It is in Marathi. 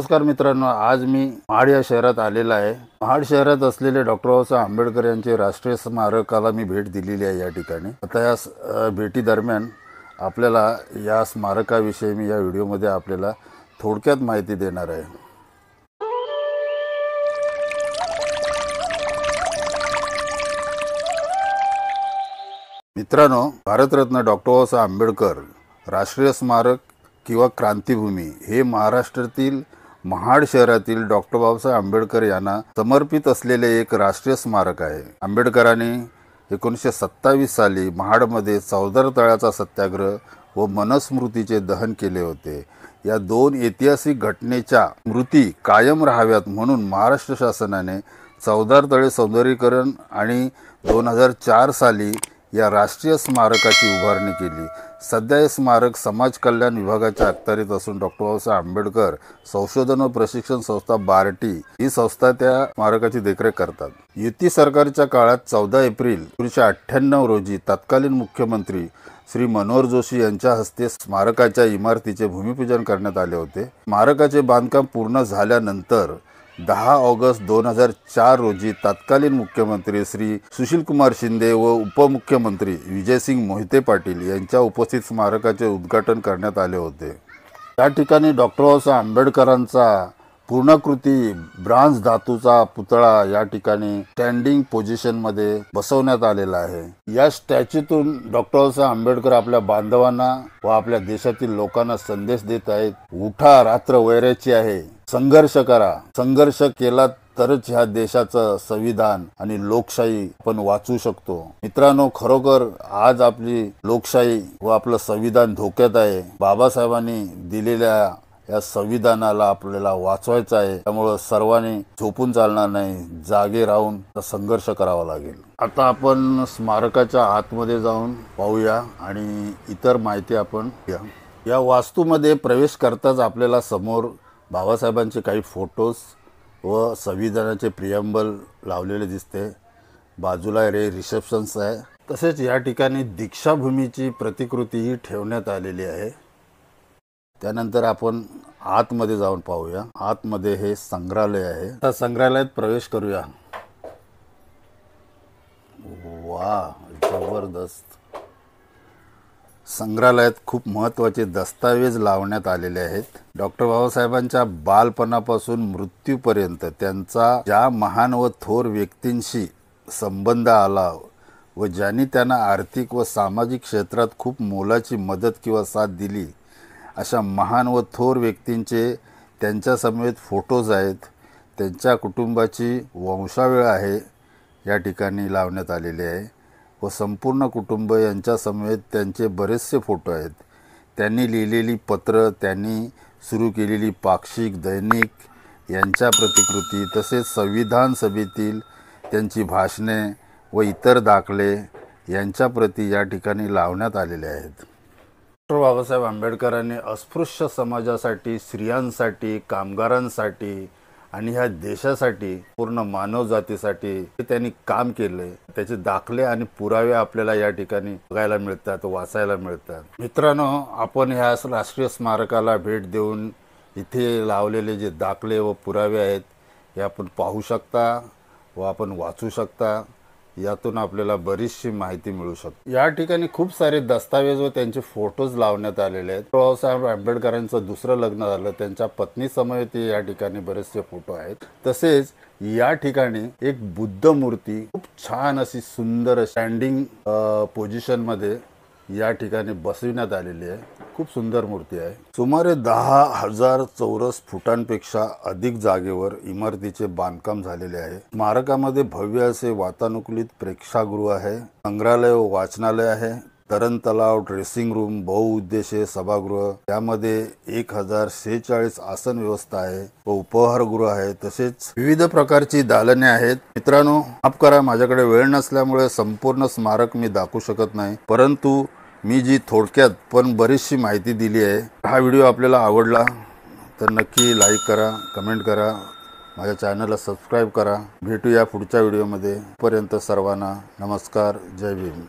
नमस्कार मित्रांनो, आज मी महाड या शहरात आलेला आहे। महाड शहरात असलेले डॉक्टर बाबासाहेब आंबेडकर यांचे राष्ट्रीय स्मारकाला मी भेट दिलेली आहे। या ठिकाणी आता या भेटी दरम्यान आपल्याला या स्मारकाविषयी मी या व्हिडिओमध्ये आपल्याला थोडक्यात माहिती देणार आहे। मित्रांनो, भारतरत्न डॉक्टर बाबासाहेब आंबेडकर राष्ट्रीय स्मारक किंवा क्रांतिभूमी हे महाराष्ट्रातील महाड शहरातील डॉक्टर बाबासाहेब आंबेडकर यांना समर्पित असलेले एक राष्ट्रीय स्मारक आहे। आंबेडकरांनी 1927 साली महाडमध्ये चौदार तळ्याचा सत्याग्रह व मनुस्मृतीचे दहन केले होते। या दोन ऐतिहासिक घटनेच्या स्मृती कायम राहाव्यात म्हणून महाराष्ट्र शासनाने चौदार तळे सौंदर्यीकरण आणि 2004 साली या राष्ट्रीय स्मारकाची उभारणी केली। सध्या हे स्मारक समाज कल्याण विभागाच्या अखत्यारीत असून डॉक्टर बाबासाहेब आंबेडकर संशोधन व प्रशिक्षण संस्था बार्टी ही संस्था त्या स्मारकाची देखरेख करतात। युती सरकारच्या काळात 14 एप्रिल 1998 रोजी तत्कालीन मुख्यमंत्री श्री मनोहर जोशी यांच्या हस्ते स्मारकाच्या इमारतीचे भूमिपूजन करण्यात आले होते। स्मारकाचे बांधकाम पूर्ण झाल्यानंतर 10 ऑगस्ट 2004 रोजी तत्कालीन मुख्यमंत्री श्री सुशीलकुमार शिंदे व उपमुख्यमंत्री विजयसिंग मोहिते पाटील यांच्या उपस्थित स्मारकाचे उद्घाटन करण्यात आले होते। या ठिकाणी डॉक्टर बाबासाहेब आंबेडकरांचा पूर्णाकृती ब्रांज धातूचा पुतळा या ठिकाणी स्टँडिंग पोझिशन मध्ये बसवण्यात आलेला आहे। या स्टॅच्यूतून डॉक्टर बाबासाहेब आंबेडकर आपल्या बांधवांना व आपल्या देशातील लोकांना संदेश देत आहेत। उठा, रात्र वैराची आहे, संघर्ष करा, संघर्ष केला तरच ह्या देशाचं संविधान आणि लोकशाही आपण वाचवू शकतो। मित्रांनो, खरोखर आज आपली लोकशाही व आपलं संविधान धोक्यात आहे। बाबासाहेबांनी दिलेल्या या संविधानाला आपल्याला वाचवायचं आहे, त्यामुळे सर्वांनी झोपून चालणार नाही, जागे राहून संघर्ष करावा लागेल। आता आपण स्मारकाच्या आतमध्ये जाऊन पाहूया आणि इतर माहिती आपण या वास्तूमध्ये प्रवेश करताच आपल्याला समोर बाबासाहेबांचे काही फोटोज व संविधानाचे प्रियम्बल लावलेले दिसते। बाजूला रिसेप्शन्स आहे। तसेच या ठिकाणी दीक्षाभूमीची प्रतिकृतीही ठेवण्यात आलेली आहे। त्यानंतर आपण आतमध्ये जाऊन पाहूया। आतमध्ये हे संग्रहालय आहे। त्या संग्रहालयात प्रवेश करूया। वाह, जबरदस्त! संग्रहालयात खूप महत्त्वाचे दस्तावेज लावण्यात आलेले आहेत। डॉक्टर बाबासाहेबांच्या बालपणापासून मृत्यूपर्यंत त्यांचा ज्या महान व थोर व्यक्तींशी संबंध आला व ज्यांनी त्यांना आर्थिक व सामाजिक क्षेत्रात खूप मोलाची मदत किंवा साथ दिली, अशा महान व थोर व्यक्तींचे त्यांच्या समेत फोटोज आहेत। त्यांच्या कुटुंबाची वंशावळ आहे या ठिकाणी लावण्यात आलेली आहे व संपूर्ण कुटुंब यांच्या समेत त्यांचे बरेचसे फोटो आहेत। त्यांनी लिहिलेली पत्र, त्यांनी सुरू केलेली पाक्षिक, दैनिक यांच्या प्रतिकृती, तसेच संविधान सभेतील त्यांची भाषणे व इतर दाखले यांच्या प्रती या ठिकाणी लावण्यात आलेले आहेत। डॉक्टर बाबासाहेब आंबेडकरांनी अस्पृश्य समाजासाठी, स्त्रियांसाठी, कामगारांसाठी आणि ह्या देशासाठी, पूर्ण मानव जातीसाठी त्यांनी काम केले। त्याचे दाखले आणि पुरावे आपल्याला या ठिकाणी बघायला मिळतात, वाचायला मिळतात। मित्रांनो, आपण ह्या राष्ट्रीय स्मारकाला भेट देऊन इथे लावलेले जे दाखले व पुरावे आहेत हे आपण पाहू शकता व आपण वाचू शकता। यातून आपल्याला बरीचशी माहिती मिळू शकते। या ठिकाणी खूप सारे दस्तावेज व त्यांचे फोटोज लावण्यात आलेले आहेत। बाबासाहेब आंबेडकरांचं दुसरं लग्न झालं, त्यांच्या पत्नी समेत या ठिकाणी बरेचसे फोटो आहेत। तसेच या ठिकाणी एक बुद्ध मूर्ती खूप छान अशी सुंदर स्टँडिंग पोझिशन मध्ये या ठिकाणी बसविण्यात आलेली आहे। खूप सुंदर मूर्ती आहे। सुमारे 10,000 चौरस फुटांपेक्षा अधिक जागेवर इमारतीचे बांधकाम झालेले आहे। स्मारकामध्ये भव्य असे वातानुकूलित प्रेक्षागृह आहे, संग्रहालय व वाचनालय आहे, तरण तलाव, ड्रेसिंग रूम, बहुउद्देशीय सभागृह, त्यामध्ये 1046 आसन व्यवस्था आहे व उपहारगृह आहे। तसेच विविध प्रकारची दालने आहेत। मित्रांनो, माफ करा, माझ्याकडे वेळ नसल्यामुळे संपूर्ण स्मारक मी दाखवू शकत नाही, परंतु मी जी थोडक्यात पण बरीचशी माहिती दिली आहे। हा व्हिडिओ आपल्याला आवडला तर नक्की लाईक करा, कमेंट करा, माझ्या चॅनलला सबस्क्राईब करा। भेटूया पुढच्या व्हिडिओमध्ये। पर्यंत सर्वांना नमस्कार, जय भीम।